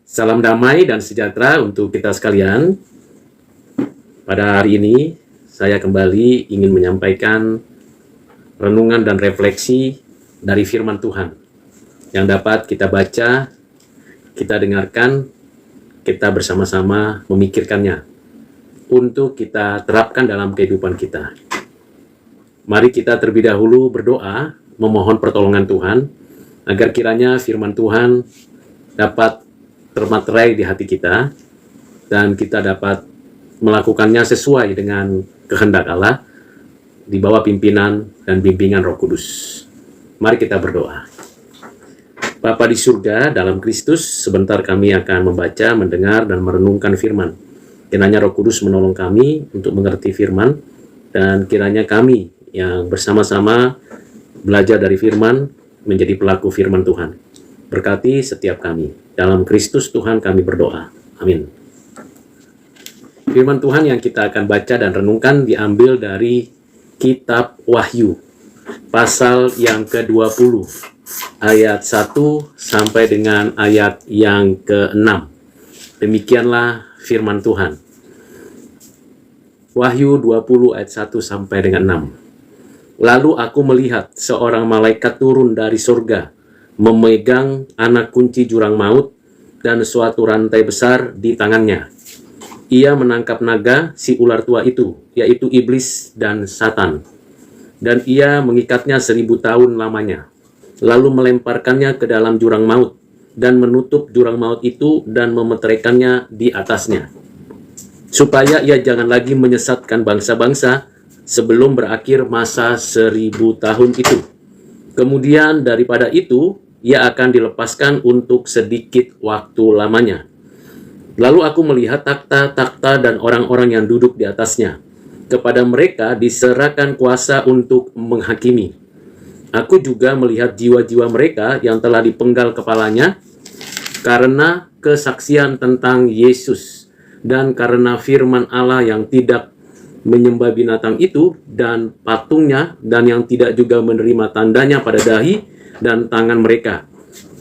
Salam damai dan sejahtera untuk kita sekalian. Pada hari ini, saya kembali ingin menyampaikan renungan dan refleksi dari firman Tuhan yang dapat kita baca, kita dengarkan, kita bersama-sama memikirkannya untuk kita terapkan dalam kehidupan kita. Mari kita terlebih dahulu berdoa, memohon pertolongan Tuhan, agar kiranya firman Tuhan dapat termaterai di hati kita, dan kita dapat melakukannya sesuai dengan kehendak Allah, di bawah pimpinan dan bimbingan Roh Kudus. Mari kita berdoa. Bapa di surga, dalam Kristus, sebentar kami akan membaca, mendengar, dan merenungkan firman. Kiranya Roh Kudus menolong kami untuk mengerti firman, dan kiranya kami yang bersama-sama belajar dari firman, menjadi pelaku firman Tuhan. Berkati setiap kami. Dalam Kristus Tuhan kami berdoa. Amin. Firman Tuhan yang kita akan baca dan renungkan diambil dari Kitab Wahyu, pasal yang ke-20, ayat 1 sampai dengan ayat yang ke-6. Demikianlah firman Tuhan. Wahyu 20 ayat 1 sampai dengan 6. Lalu aku melihat seorang malaikat turun dari surga, memegang anak kunci jurang maut dan suatu rantai besar di tangannya. Ia menangkap naga, si ular tua itu, yaitu iblis dan Satan, dan ia mengikatnya 1000 tahun lamanya, lalu melemparkannya ke dalam jurang maut, dan menutup jurang maut itu dan memeteraikannya di atasnya, supaya ia jangan lagi menyesatkan bangsa-bangsa sebelum berakhir masa 1000 tahun itu. Kemudian daripada itu, ia akan dilepaskan untuk sedikit waktu lamanya. Lalu aku melihat takhta-takhta dan orang-orang yang duduk di atasnya. Kepada mereka diserahkan kuasa untuk menghakimi. Aku juga melihat jiwa-jiwa mereka yang telah dipenggal kepalanya karena kesaksian tentang Yesus dan karena firman Allah yang tidak menyembah binatang itu dan patungnya, dan yang tidak juga menerima tandanya pada dahi dan tangan mereka.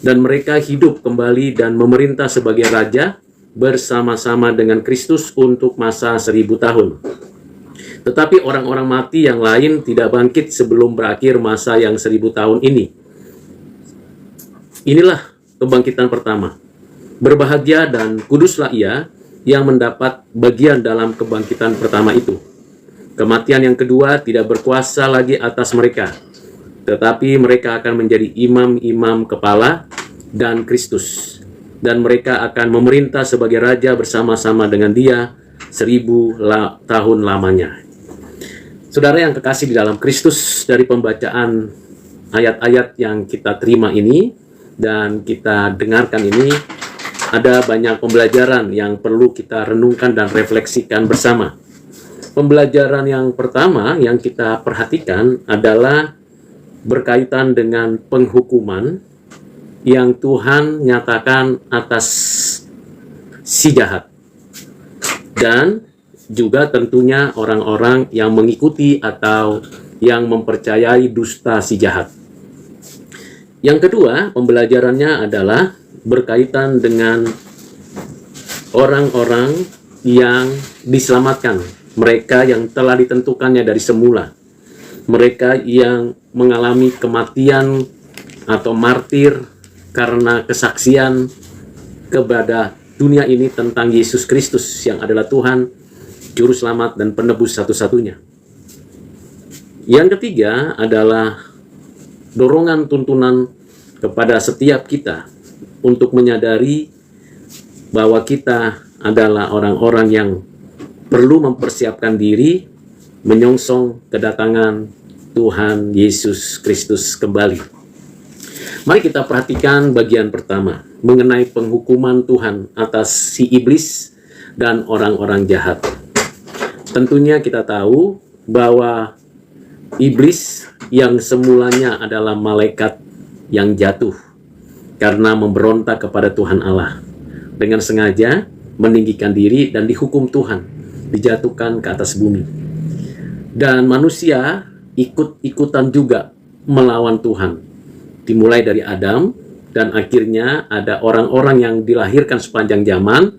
Dan mereka hidup kembali dan memerintah sebagai raja bersama-sama dengan Kristus untuk masa 1000 tahun. Tetapi orang-orang mati yang lain tidak bangkit sebelum berakhir masa yang 1000 tahun ini. Inilah kebangkitan pertama. Berbahagia dan kuduslah ia yang mendapat bagian dalam kebangkitan pertama itu. Kematian yang kedua tidak berkuasa lagi atas mereka, tetapi mereka akan menjadi imam-imam kepala dan Kristus, dan mereka akan memerintah sebagai raja bersama-sama dengan Dia 1000 tahun lamanya. Saudara yang kekasih di dalam Kristus, dari pembacaan ayat-ayat yang kita terima ini dan kita dengarkan ini, ada banyak pembelajaran yang perlu kita renungkan dan refleksikan bersama. Pembelajaran yang pertama yang kita perhatikan adalah berkaitan dengan penghukuman yang Tuhan nyatakan atas si jahat, dan juga tentunya orang-orang yang mengikuti atau yang mempercayai dusta si jahat. Yang kedua, pembelajarannya adalah berkaitan dengan orang-orang yang diselamatkan, mereka yang telah ditentukannya dari semula, mereka yang mengalami kematian atau martir karena kesaksian kepada dunia ini tentang Yesus Kristus yang adalah Tuhan, Juru Selamat dan Penebus satu-satunya. Yang ketiga adalah dorongan tuntunan kepada setiap kita untuk menyadari bahwa kita adalah orang-orang yang perlu mempersiapkan diri menyongsong kedatangan Tuhan Yesus Kristus kembali. Mari kita perhatikan bagian pertama mengenai penghukuman Tuhan atas si iblis dan orang-orang jahat. Tentunya kita tahu bahwa iblis yang semulanya adalah malaikat yang jatuh karena memberontak kepada Tuhan Allah, dengan sengaja meninggikan diri dan dihukum Tuhan, dijatuhkan ke atas bumi. Dan manusia ikut-ikutan juga melawan Tuhan, dimulai dari Adam dan akhirnya ada orang-orang yang dilahirkan sepanjang zaman,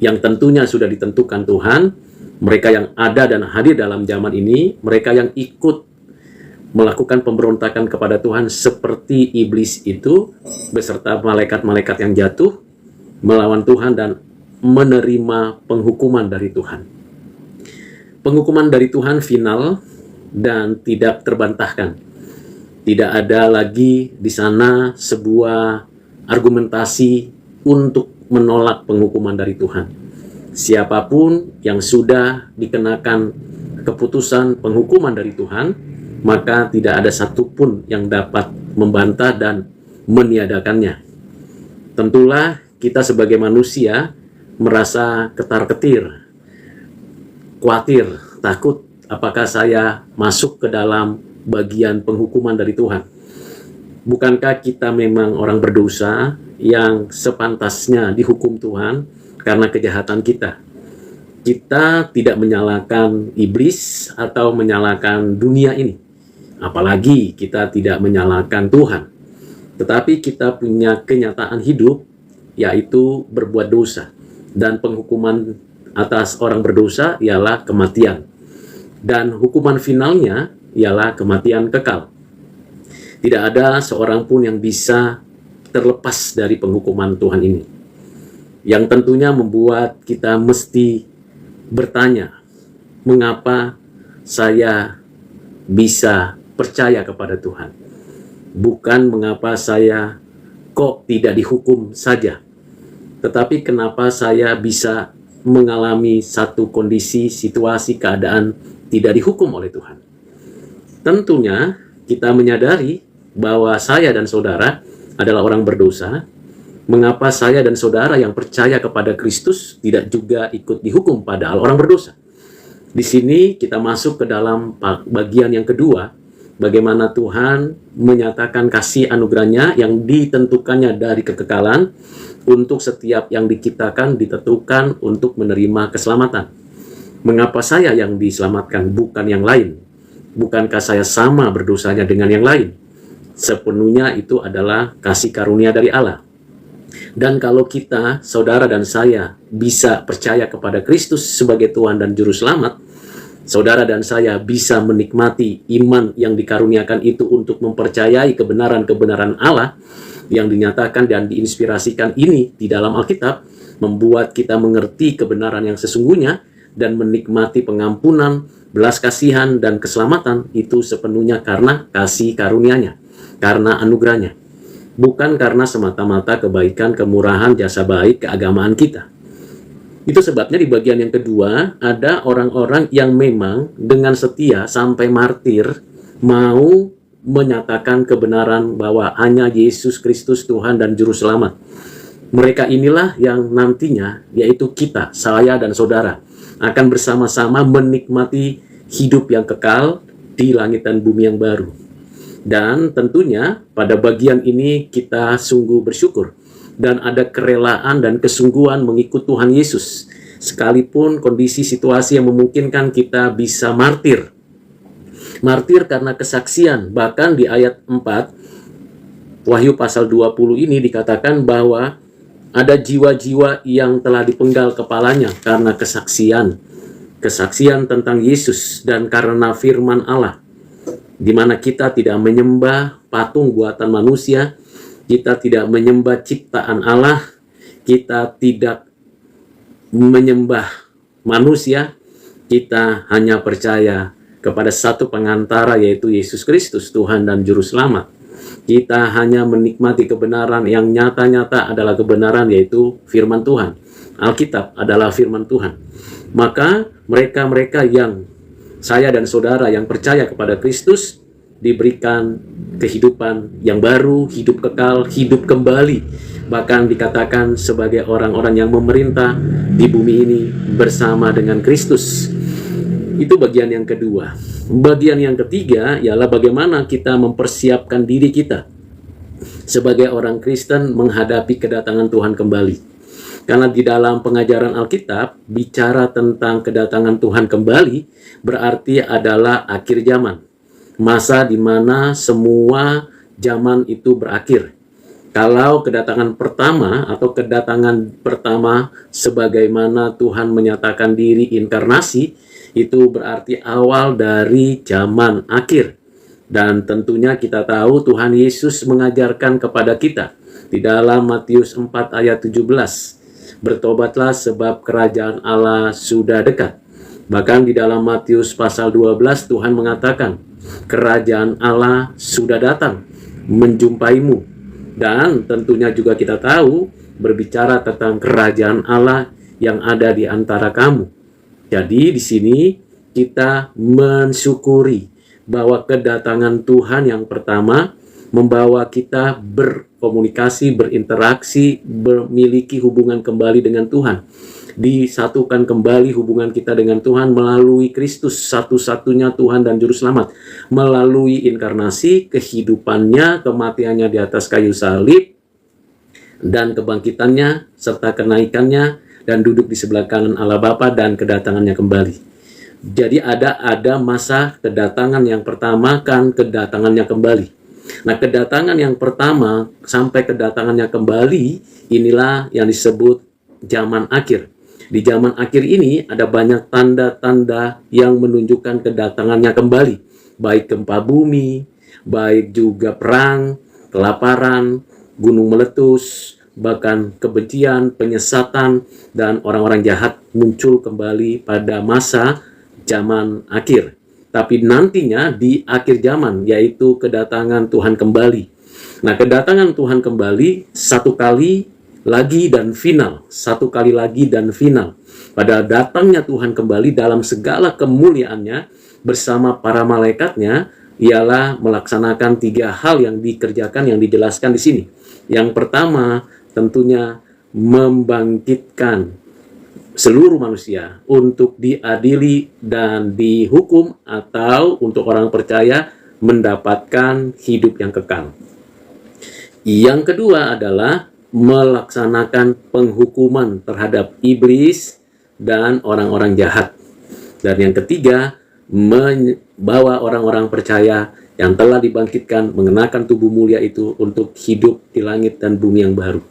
yang tentunya sudah ditentukan Tuhan, mereka yang ada dan hadir dalam zaman ini, mereka yang ikut melakukan pemberontakan kepada Tuhan seperti iblis itu, beserta malaikat-malaikat yang jatuh, melawan Tuhan dan menerima penghukuman dari Tuhan. Penghukuman dari Tuhan final dan tidak terbantahkan. Tidak ada lagi di sana sebuah argumentasi untuk menolak penghukuman dari Tuhan. Siapapun yang sudah dikenakan keputusan penghukuman dari Tuhan, maka tidak ada satupun yang dapat membantah dan meniadakannya. Tentulah kita sebagai manusia merasa ketar-ketir, khawatir, takut apakah saya masuk ke dalam bagian penghukuman dari Tuhan. Bukankah kita memang orang berdosa yang sepantasnya dihukum Tuhan karena kejahatan kita? Kita tidak menyalahkan iblis atau menyalahkan dunia ini. Apalagi kita tidak menyalahkan Tuhan. Tetapi kita punya kenyataan hidup, yaitu berbuat dosa. Dan penghukuman atas orang berdosa ialah kematian. Dan hukuman finalnya ialah kematian kekal. Tidak ada seorang pun yang bisa terlepas dari penghukuman Tuhan ini. Yang tentunya membuat kita mesti bertanya, mengapa saya bisa percaya kepada Tuhan? Bukan mengapa saya kok tidak dihukum saja, tetapi kenapa saya bisa mengalami satu kondisi, situasi, keadaan tidak dihukum oleh Tuhan. Tentunya kita menyadari bahwa saya dan saudara adalah orang berdosa. Mengapa saya dan saudara yang percaya kepada Kristus tidak juga ikut dihukum padahal orang berdosa? Di sini kita masuk ke dalam bagian yang kedua, bagaimana Tuhan menyatakan kasih anugerahnya yang ditentukannya dari kekekalan untuk setiap yang diciptakan, ditentukan untuk menerima keselamatan. Mengapa saya yang diselamatkan, bukan yang lain? Bukankah saya sama berdosanya dengan yang lain? Sepenuhnya itu adalah kasih karunia dari Allah. Dan kalau kita, saudara dan saya, bisa percaya kepada Kristus sebagai Tuhan dan Juru Selamat, saudara dan saya bisa menikmati iman yang dikaruniakan itu untuk mempercayai kebenaran-kebenaran Allah yang dinyatakan dan diinspirasikan ini di dalam Alkitab, membuat kita mengerti kebenaran yang sesungguhnya dan menikmati pengampunan, belas kasihan, dan keselamatan itu sepenuhnya karena kasih karunia-Nya, karena anugerahnya. Bukan karena semata-mata kebaikan, kemurahan, jasa baik, keagamaan kita. Itu sebabnya di bagian yang kedua, ada orang-orang yang memang dengan setia sampai martir mau menyatakan kebenaran bahwa hanya Yesus Kristus Tuhan dan Juru Selamat. Mereka inilah yang nantinya, yaitu kita, saya dan saudara, akan bersama-sama menikmati hidup yang kekal di langit dan bumi yang baru. Dan tentunya pada bagian ini kita sungguh bersyukur dan ada kerelaan dan kesungguhan mengikut Tuhan Yesus, sekalipun kondisi situasi yang memungkinkan kita bisa martir. Martir karena kesaksian. Bahkan di ayat 4 Wahyu pasal 20 ini dikatakan bahwa ada jiwa-jiwa yang telah dipenggal kepalanya karena kesaksian tentang Yesus dan karena firman Allah, di mana kita tidak menyembah patung buatan manusia, kita tidak menyembah ciptaan Allah, kita tidak menyembah manusia, kita hanya percaya kepada satu pengantara, yaitu Yesus Kristus, Tuhan dan Juru Selamat. Kita hanya menikmati kebenaran yang nyata-nyata adalah kebenaran, yaitu firman Tuhan. Alkitab adalah firman Tuhan. Maka mereka-mereka yang saya dan saudara yang percaya kepada Kristus diberikan kehidupan yang baru, hidup kekal, hidup kembali. Bahkan dikatakan sebagai orang-orang yang memerintah di bumi ini bersama dengan Kristus. Itu bagian yang kedua. Bagian yang ketiga ialah bagaimana kita mempersiapkan diri kita sebagai orang Kristen menghadapi kedatangan Tuhan kembali. Karena di dalam pengajaran Alkitab bicara tentang kedatangan Tuhan kembali berarti adalah akhir zaman. Masa di mana semua zaman itu berakhir. Kalau kedatangan pertama atau kedatangan pertama sebagaimana Tuhan menyatakan diri inkarnasi, itu berarti awal dari zaman akhir. Dan tentunya kita tahu Tuhan Yesus mengajarkan kepada kita di dalam Matius 4 ayat 17, bertobatlah sebab kerajaan Allah sudah dekat. Bahkan di dalam Matius pasal 12 Tuhan mengatakan, kerajaan Allah sudah datang menjumpaimu. Dan tentunya juga kita tahu berbicara tentang kerajaan Allah yang ada di antara kamu. Jadi di sini kita mensyukuri bahwa kedatangan Tuhan yang pertama membawa kita berkomunikasi, berinteraksi, memiliki hubungan kembali dengan Tuhan. Disatukan kembali hubungan kita dengan Tuhan melalui Kristus, satu-satunya Tuhan dan Juru Selamat. Melalui inkarnasi, kehidupannya, kematiannya di atas kayu salib, dan kebangkitannya, serta kenaikannya, dan duduk di sebelah kanan Allah Bapa dan kedatangannya kembali. Jadi ada masa kedatangan yang pertama kan kedatangannya kembali. Nah, kedatangan yang pertama sampai kedatangannya kembali inilah yang disebut zaman akhir. Di zaman akhir ini ada banyak tanda-tanda yang menunjukkan kedatangannya kembali. Baik gempa bumi, baik juga perang, kelaparan, gunung meletus, bahkan kebencian, penyesatan, dan orang-orang jahat muncul kembali pada masa zaman akhir. Tapi nantinya di akhir zaman, yaitu kedatangan Tuhan kembali. Nah, kedatangan Tuhan kembali satu kali lagi dan final. Satu kali lagi dan final. Pada datangnya Tuhan kembali dalam segala kemuliaannya bersama para malaikatnya, ialah melaksanakan 3 hal yang dikerjakan, yang dijelaskan di sini. Yang pertama, tentunya membangkitkan seluruh manusia untuk diadili dan dihukum, atau untuk orang percaya mendapatkan hidup yang kekal. Yang kedua adalah melaksanakan penghukuman terhadap iblis dan orang-orang jahat. Dan yang ketiga, membawa orang-orang percaya yang telah dibangkitkan mengenakan tubuh mulia itu untuk hidup di langit dan bumi yang baru.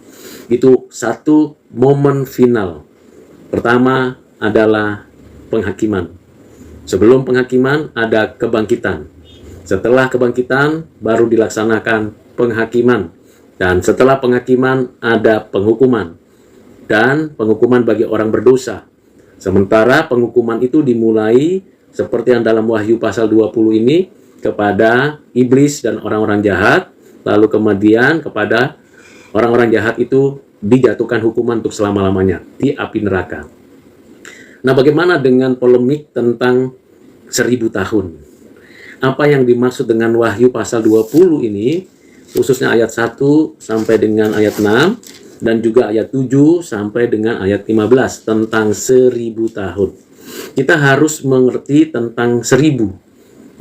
Itu satu momen final. Pertama adalah penghakiman. Sebelum penghakiman ada kebangkitan. Setelah kebangkitan baru dilaksanakan penghakiman. Dan setelah penghakiman ada penghukuman. Dan penghukuman bagi orang berdosa. Sementara penghukuman itu dimulai seperti yang dalam Wahyu pasal 20 ini kepada iblis dan orang-orang jahat. Lalu kemudian kepada orang-orang jahat itu dijatuhkan hukuman untuk selama-lamanya di api neraka. Nah, bagaimana dengan polemik tentang 1000 tahun? Apa yang dimaksud dengan Wahyu pasal 20 ini, khususnya ayat 1 sampai dengan ayat 6, dan juga ayat 7 sampai dengan ayat 15 tentang 1000 tahun. Kita harus mengerti tentang 1000.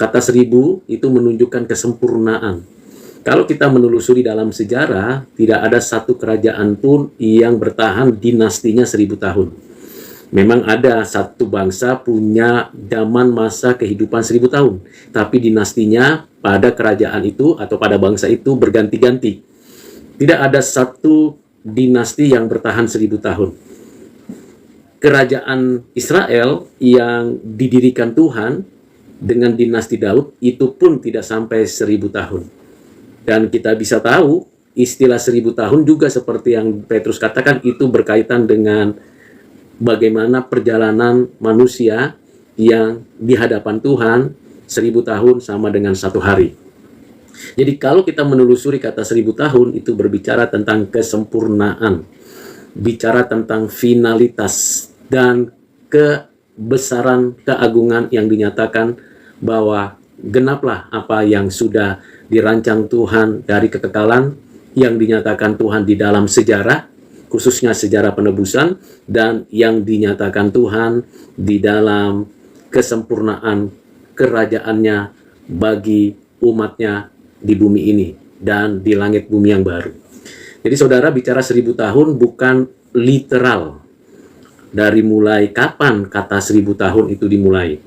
Kata 1000 itu menunjukkan kesempurnaan. Kalau kita menelusuri dalam sejarah, tidak ada satu kerajaan pun yang bertahan dinastinya 1000 tahun. Memang ada satu bangsa punya zaman masa kehidupan 1000 tahun, tapi dinastinya pada kerajaan itu atau pada bangsa itu berganti-ganti. Tidak ada satu dinasti yang bertahan 1000 tahun. Kerajaan Israel yang didirikan Tuhan dengan dinasti Daud itu pun tidak sampai 1000 tahun. Dan kita bisa tahu istilah 1000 tahun juga seperti yang Petrus katakan, itu berkaitan dengan bagaimana perjalanan manusia yang di hadapan Tuhan 1000 tahun sama dengan 1 hari. Jadi kalau kita menelusuri kata 1000 tahun itu berbicara tentang kesempurnaan, bicara tentang finalitas dan kebesaran, keagungan yang dinyatakan bahwa genaplah apa yang sudah dirancang Tuhan dari kekekalan yang dinyatakan Tuhan di dalam sejarah, khususnya sejarah penebusan, dan yang dinyatakan Tuhan di dalam kesempurnaan kerajaannya bagi umatnya di bumi ini dan di langit bumi yang baru. Jadi saudara, bicara 1000 tahun bukan literal. Dari mulai kapan kata 1000 tahun itu dimulai?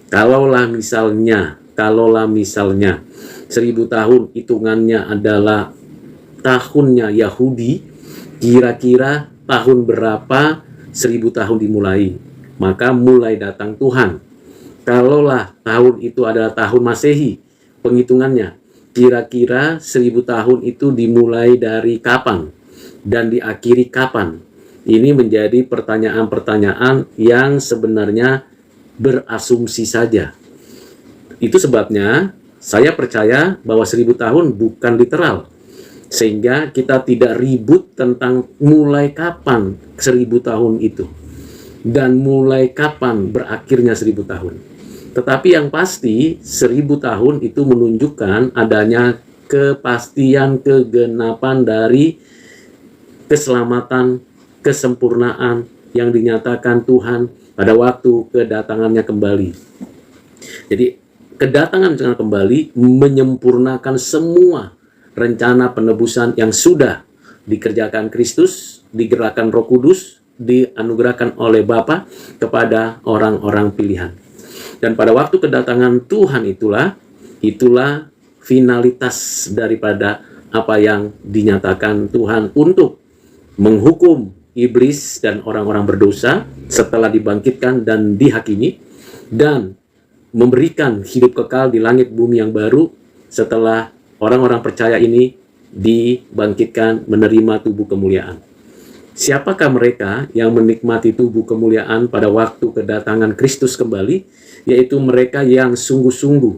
Kalaulah misalnya 1000 tahun hitungannya adalah tahunnya Yahudi, kira-kira tahun berapa 1000 tahun dimulai. Maka mulai datang Tuhan. Kalaulah tahun itu adalah tahun Masehi, penghitungannya, kira-kira 1000 tahun itu dimulai dari kapan dan diakhiri kapan. Ini menjadi pertanyaan-pertanyaan yang sebenarnya berasumsi saja. Itu sebabnya saya percaya bahwa 1000 tahun bukan literal. Sehingga kita tidak ribut tentang mulai kapan 1000 tahun itu. Dan mulai kapan berakhirnya 1000 tahun. Tetapi yang pasti 1000 tahun itu menunjukkan adanya kepastian kegenapan dari keselamatan, kesempurnaan yang dinyatakan Tuhan pada waktu kedatangannya kembali. Jadi kedatangan Tuhan kembali menyempurnakan semua rencana penebusan yang sudah dikerjakan Kristus, digerakkan Roh Kudus, dianugerahkan oleh Bapa kepada orang-orang pilihan. Dan pada waktu kedatangan Tuhan itulah finalitas daripada apa yang dinyatakan Tuhan untuk menghukum iblis dan orang-orang berdosa setelah dibangkitkan dan dihakimi, dan memberikan hidup kekal di langit bumi yang baru setelah orang-orang percaya ini dibangkitkan menerima tubuh kemuliaan. Siapakah mereka yang menikmati tubuh kemuliaan pada waktu kedatangan Kristus kembali? Yaitu mereka yang sungguh-sungguh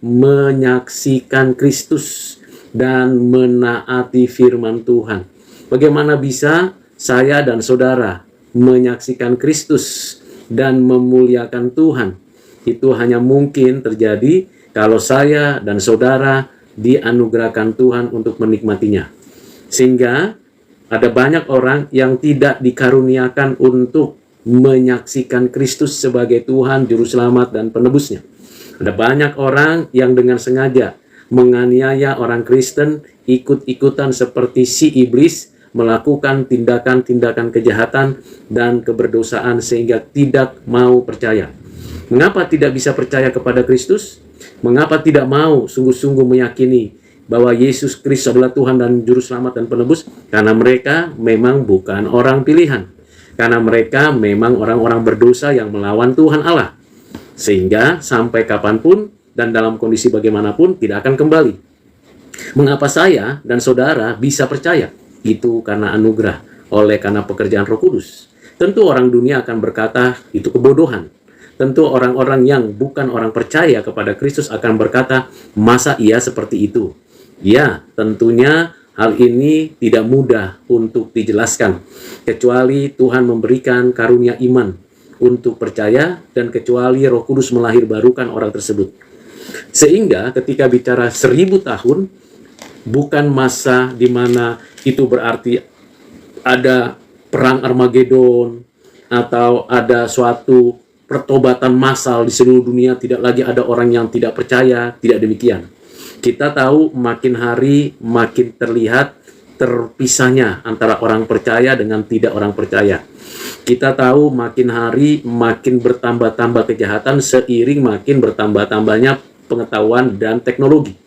menyaksikan Kristus dan menaati firman Tuhan. Bagaimana bisa saya dan saudara menyaksikan Kristus dan memuliakan Tuhan? Itu hanya mungkin terjadi kalau saya dan saudara dianugerahkan Tuhan untuk menikmatinya. Sehingga ada banyak orang yang tidak dikaruniakan untuk menyaksikan Kristus sebagai Tuhan, Juru Selamat, dan Penebusnya. Ada banyak orang yang dengan sengaja menganiaya orang Kristen, ikut-ikutan seperti si iblis, melakukan tindakan-tindakan kejahatan dan keberdosaan sehingga tidak mau percaya. Mengapa tidak bisa percaya kepada Kristus? Mengapa tidak mau sungguh-sungguh meyakini bahwa Yesus Kristus adalah Tuhan dan Juru Selamat dan Penebus? Karena mereka memang bukan orang pilihan. Karena mereka memang orang-orang berdosa yang melawan Tuhan Allah. Sehingga sampai kapanpun dan dalam kondisi bagaimanapun tidak akan kembali. Mengapa saya dan saudara bisa percaya? Itu karena anugerah, karena pekerjaan Roh Kudus. Tentu orang dunia akan berkata itu kebodohan. Tentu orang-orang yang bukan orang percaya kepada Kristus akan berkata, masa ia seperti itu? Ya, tentunya hal ini tidak mudah untuk dijelaskan, kecuali Tuhan memberikan karunia iman untuk percaya, dan kecuali Roh Kudus melahirbarukan orang tersebut. Sehingga ketika bicara 1000 tahun, bukan masa di mana itu berarti ada perang Armageddon, atau ada suatu pertobatan massal di seluruh dunia, tidak lagi ada orang yang tidak percaya. Tidak demikian. Kita tahu makin hari makin terlihat terpisahnya antara orang percaya dengan tidak orang percaya. Kita tahu makin hari makin bertambah-tambah kejahatan seiring makin bertambah-tambahnya pengetahuan dan teknologi.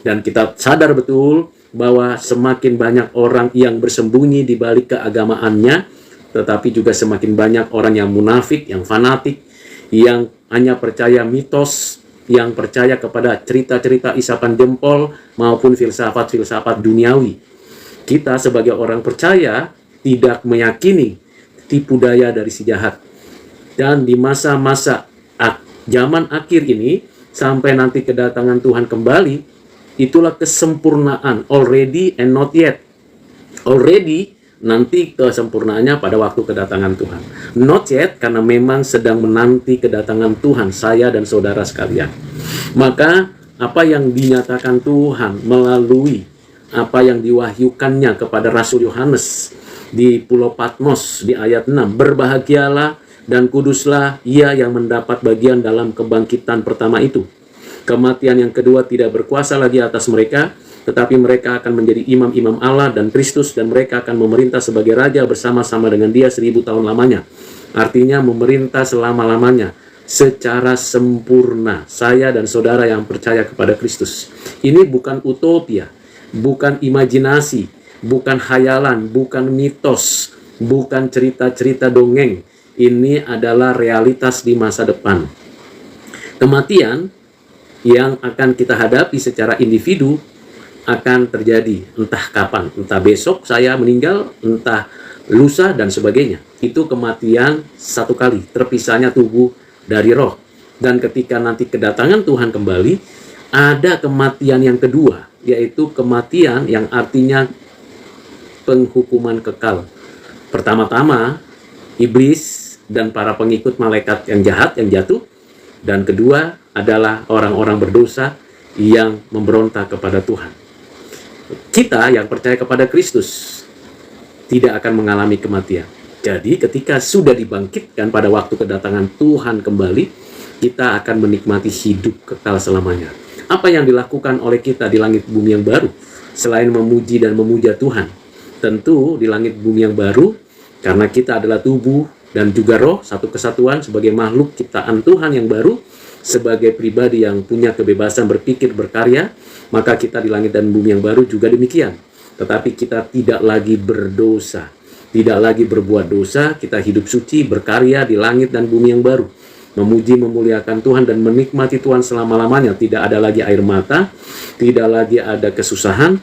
Dan kita sadar betul bahwa semakin banyak orang yang bersembunyi di balik keagamaannya, tetapi juga semakin banyak orang yang munafik, yang fanatik, yang hanya percaya mitos, yang percaya kepada cerita-cerita isapan jempol maupun filsafat-filsafat duniawi. Kita sebagai orang percaya tidak meyakini tipu daya dari si jahat. Dan di masa-masa zaman akhir ini, sampai nanti kedatangan Tuhan kembali, itulah kesempurnaan, already and not yet. Already, nanti kesempurnaannya pada waktu kedatangan Tuhan. Not yet, karena memang sedang menanti kedatangan Tuhan, saya dan saudara sekalian. Maka, apa yang dinyatakan Tuhan melalui apa yang diwahyukannya kepada Rasul Yohanes di Pulau Patmos di ayat 6, berbahagialah dan kuduslah ia yang mendapat bagian dalam kebangkitan pertama itu. Kematian yang kedua tidak berkuasa lagi atas mereka, tetapi mereka akan menjadi imam-imam Allah dan Kristus, dan mereka akan memerintah sebagai raja bersama-sama dengan dia 1000 tahun lamanya. Artinya memerintah selama-lamanya secara sempurna. Saya dan saudara yang percaya kepada Kristus. Ini bukan utopia. bukan imajinasi, bukan khayalan, bukan mitos, bukan cerita-cerita dongeng. Ini adalah realitas di masa depan. Kematian yang akan kita hadapi secara individu akan terjadi entah kapan, entah besok saya meninggal, entah lusa dan sebagainya. Itu kematian satu kali, terpisahnya tubuh dari roh. Dan ketika nanti kedatangan Tuhan kembali, ada kematian yang kedua, yaitu kematian yang artinya penghukuman kekal. Pertama-tama, iblis dan para pengikut malaikat yang jahat yang jatuh, dan kedua adalah orang-orang berdosa yang memberontak kepada Tuhan. Kita yang percaya kepada Kristus tidak akan mengalami kematian. Jadi ketika sudah dibangkitkan pada waktu kedatangan Tuhan kembali, kita akan menikmati hidup kekal selamanya. Apa yang dilakukan oleh kita di langit bumi yang baru selain memuji dan memuja Tuhan? Tentu di langit bumi yang baru, karena kita adalah tubuh dan juga roh, satu kesatuan sebagai makhluk ciptaan Tuhan yang baru, sebagai pribadi yang punya kebebasan berpikir, berkarya, maka kita di langit dan bumi yang baru juga demikian. Tetapi kita tidak lagi berdosa, tidak lagi berbuat dosa, kita hidup suci, berkarya di langit dan bumi yang baru, memuji, memuliakan Tuhan dan menikmati Tuhan selama-lamanya. Tidak ada lagi air mata, tidak lagi ada kesusahan.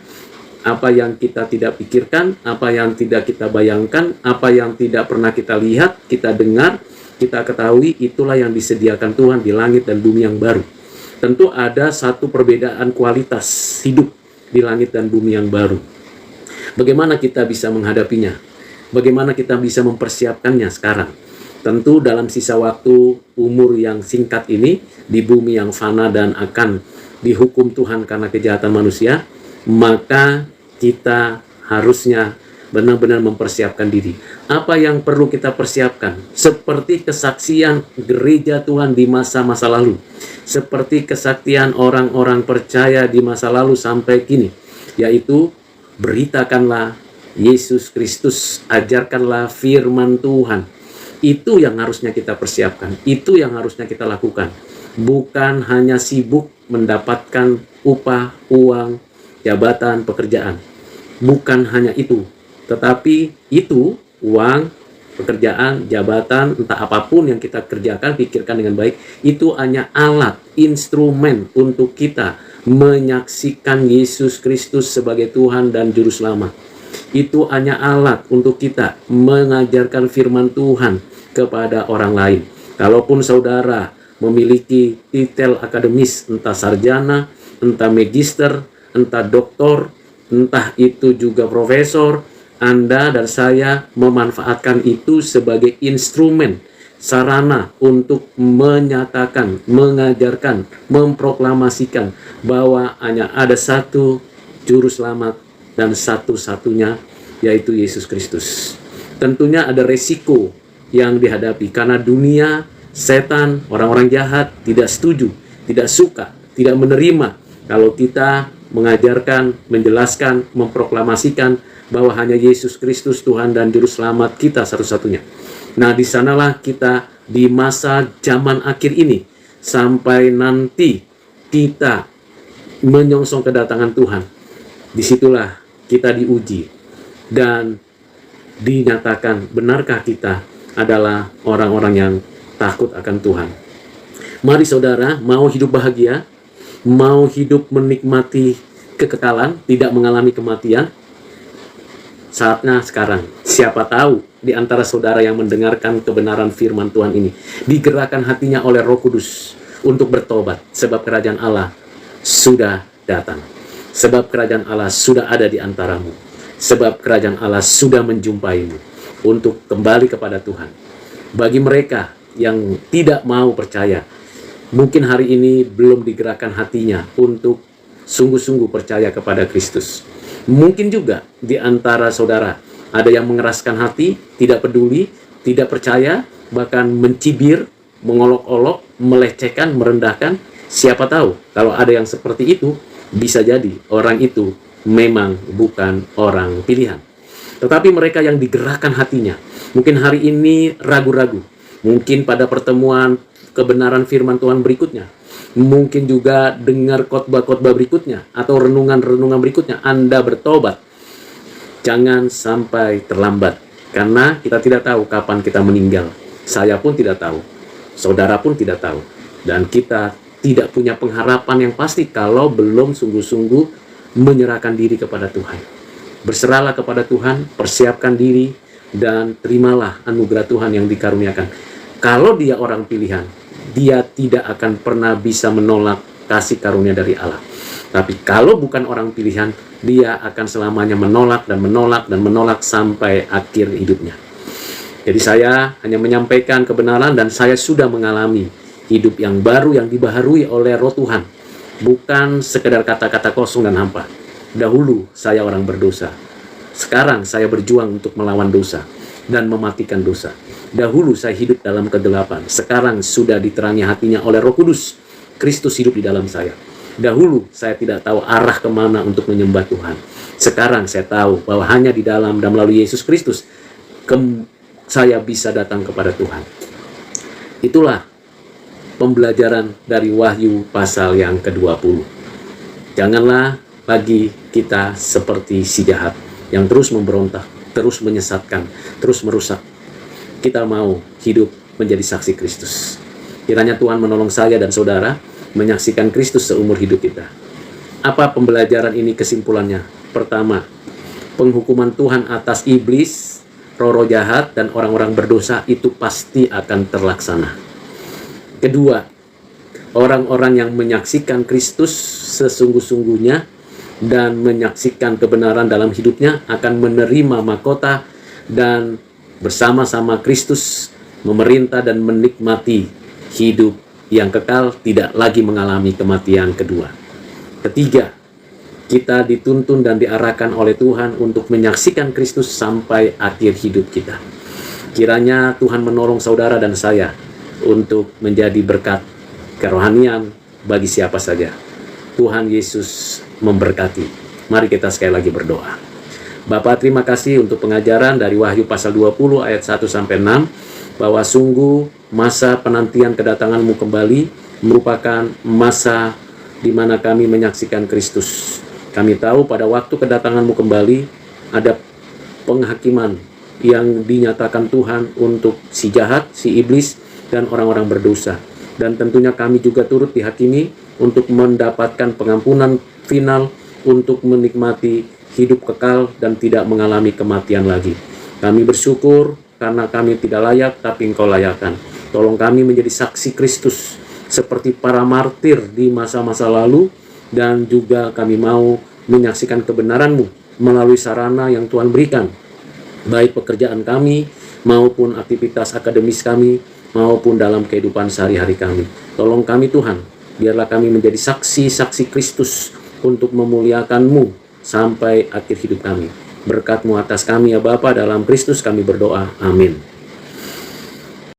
Apa yang kita tidak pikirkan, apa yang tidak kita bayangkan, apa yang tidak pernah kita lihat, kita dengar, kita ketahui, itulah yang disediakan Tuhan di langit dan bumi yang baru. Tentu ada satu perbedaan kualitas hidup di langit dan bumi yang baru. Bagaimana kita bisa menghadapinya? Bagaimana kita bisa mempersiapkannya sekarang? Tentu dalam sisa waktu umur yang singkat ini, di bumi yang fana dan akan dihukum Tuhan karena kejahatan manusia, maka kita harusnya benar-benar mempersiapkan diri. Apa yang perlu kita persiapkan? Seperti kesaksian gereja Tuhan di masa-masa lalu. Seperti kesaksian orang-orang percaya di masa lalu sampai kini. Yaitu, beritakanlah Yesus Kristus, ajarkanlah firman Tuhan. Itu yang harusnya kita persiapkan. Itu yang harusnya kita lakukan. Bukan hanya sibuk mendapatkan upah, uang, jabatan, pekerjaan. Bukan hanya itu. Tetapi itu, uang, pekerjaan, jabatan, entah apapun yang kita kerjakan, pikirkan dengan baik, itu hanya alat, instrumen untuk kita menyaksikan Yesus Kristus sebagai Tuhan dan Juru Selamat. Itu hanya alat untuk kita mengajarkan firman Tuhan kepada orang lain. Kalaupun saudara memiliki titel akademis, entah sarjana, entah magister, entah doktor, entah itu juga profesor, Anda dan saya memanfaatkan itu sebagai instrumen, sarana untuk menyatakan, mengajarkan, memproklamasikan bahwa hanya ada satu Juru Selamat dan satu-satunya, yaitu Yesus Kristus. Tentunya ada resiko yang dihadapi karena dunia, setan, orang-orang jahat tidak setuju, tidak suka, tidak menerima kalau kita mengajarkan, menjelaskan, memproklamasikan bahwa hanya Yesus Kristus Tuhan dan Juru Selamat kita satu-satunya. Nah, di sanalah kita di masa zaman akhir ini, sampai nanti kita menyongsong kedatangan Tuhan. Disitulah kita diuji dan dinyatakan benarkah kita adalah orang-orang yang takut akan Tuhan. Mari saudara, mau hidup bahagia, mau hidup menikmati kekekalan, tidak mengalami kematian, saatnya sekarang. Siapa tahu di antara saudara yang mendengarkan kebenaran firman Tuhan ini digerakkan hatinya oleh Roh Kudus untuk bertobat, sebab kerajaan Allah sudah datang. Sebab kerajaan Allah sudah ada di antaramu. Sebab kerajaan Allah sudah menjumpaimu untuk kembali kepada Tuhan. Bagi mereka yang tidak mau percaya, mungkin hari ini belum digerakkan hatinya untuk sungguh-sungguh percaya kepada Kristus. Mungkin juga di antara saudara ada yang mengeraskan hati, tidak peduli, tidak percaya, bahkan mencibir, mengolok-olok, melecehkan, merendahkan. Siapa tahu kalau ada yang seperti itu, bisa jadi orang itu memang bukan orang pilihan. Tetapi mereka yang digerakkan hatinya, mungkin hari ini ragu-ragu, mungkin pada pertemuan kebenaran firman Tuhan berikutnya, mungkin juga dengar khotbah-khotbah berikutnya atau renungan-renungan berikutnya, Anda bertobat. Jangan sampai terlambat, karena kita tidak tahu kapan kita meninggal. Saya pun tidak tahu, saudara pun tidak tahu, dan kita tidak punya pengharapan yang pasti kalau belum sungguh-sungguh menyerahkan diri kepada Tuhan. Berserahlah kepada Tuhan, persiapkan diri, dan terimalah anugerah Tuhan yang dikaruniakan. Kalau dia orang pilihan, dia tidak akan pernah bisa menolak kasih karunia dari Allah. Tapi kalau bukan orang pilihan, dia akan selamanya menolak dan menolak dan menolak sampai akhir hidupnya. Jadi saya hanya menyampaikan kebenaran, dan saya sudah mengalami hidup yang baru yang dibaharui oleh Roh Tuhan. Bukan sekedar kata-kata kosong dan hampa. Dahulu saya orang berdosa. Sekarang saya berjuang untuk melawan dosa dan mematikan dosa. Dahulu saya hidup dalam kegelapan. Sekarang sudah diterangi hatinya oleh Roh Kudus. Kristus hidup di dalam saya. Dahulu saya tidak tahu arah kemana untuk menyembah Tuhan. Sekarang saya tahu bahwa hanya di dalam dan melalui Yesus Kristus saya bisa datang kepada Tuhan. Itulah pembelajaran dari Wahyu pasal yang ke-20. Janganlah bagi kita seperti si jahat yang terus memberontak, terus menyesatkan, terus merusak. Kita mau hidup menjadi saksi Kristus. Kiranya Tuhan menolong saya dan saudara menyaksikan Kristus seumur hidup kita. Apa pembelajaran ini kesimpulannya? Pertama, penghukuman Tuhan atas iblis, roh-roh jahat, dan orang-orang berdosa itu pasti akan terlaksana. Kedua, orang-orang yang menyaksikan Kristus sesungguh-sungguhnya dan menyaksikan kebenaran dalam hidupnya akan menerima mahkota dan bersama-sama Kristus memerintah dan menikmati hidup yang kekal, tidak lagi mengalami kematian kedua. Ketiga, kita dituntun dan diarahkan oleh Tuhan untuk menyaksikan Kristus sampai akhir hidup kita. Kiranya Tuhan menolong saudara dan saya untuk menjadi berkat kerohanian bagi siapa saja. Tuhan Yesus memberkati. Mari kita sekali lagi berdoa. Bapa, terima kasih untuk pengajaran dari Wahyu pasal 20 ayat 1-6, bahwa sungguh masa penantian kedatangan-Mu kembali merupakan masa di mana kami menyaksikan Kristus. Kami tahu pada waktu kedatangan-Mu kembali ada penghakiman yang dinyatakan Tuhan untuk si jahat, si iblis, dan orang-orang berdosa. Dan tentunya kami juga turut dihakimi untuk mendapatkan pengampunan final, untuk menikmati hidup kekal dan tidak mengalami kematian lagi. Kami bersyukur karena kami tidak layak, tapi Engkau layakkan. Tolong kami menjadi saksi Kristus seperti para martir di masa-masa lalu, dan juga kami mau menyaksikan kebenaran-Mu melalui sarana yang Tuhan berikan, baik pekerjaan kami maupun aktivitas akademis kami, maupun dalam kehidupan sehari-hari kami. Tolong kami Tuhan, biarlah kami menjadi saksi-saksi Kristus untuk memuliakan-Mu sampai akhir hidup kami. Berkat-Mu atas kami ya Bapa, dalam Kristus kami berdoa. Amin.